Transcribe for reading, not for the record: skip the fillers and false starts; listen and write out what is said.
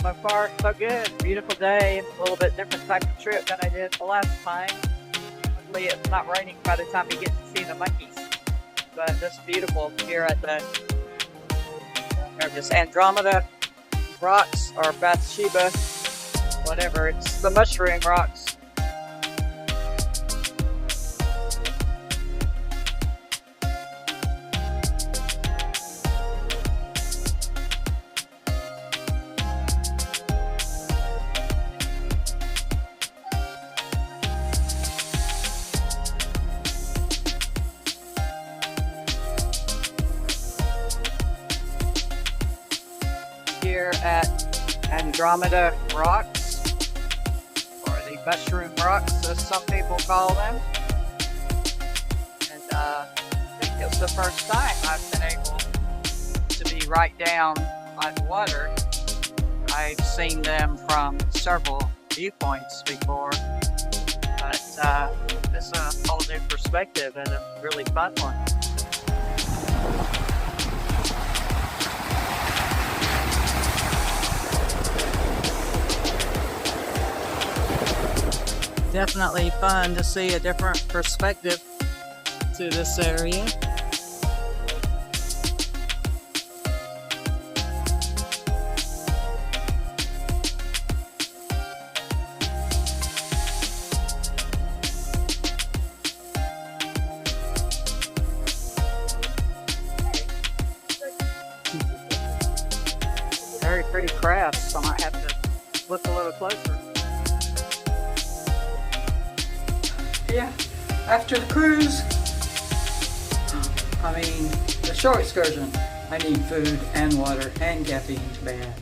So far, so good. Beautiful day. A little bit different type of trip than I did the last time. Hopefully it's not raining by the time we get to see the monkeys. But just beautiful here at the just Andromeda rocks or Bathsheba, whatever. It's the mushroom rocks. Here at Andromeda Rocks, or the mushroom rocks as some people call them. And I think it's the first time I've been able to be right down by the water. I've seen them from several viewpoints before, but it's a whole new perspective and a really fun one. Definitely fun to see a different perspective to this area. Very pretty crafts, so I might have to look a little closer. Yeah, after the cruise, the short excursion, I need food and water and caffeine to bed.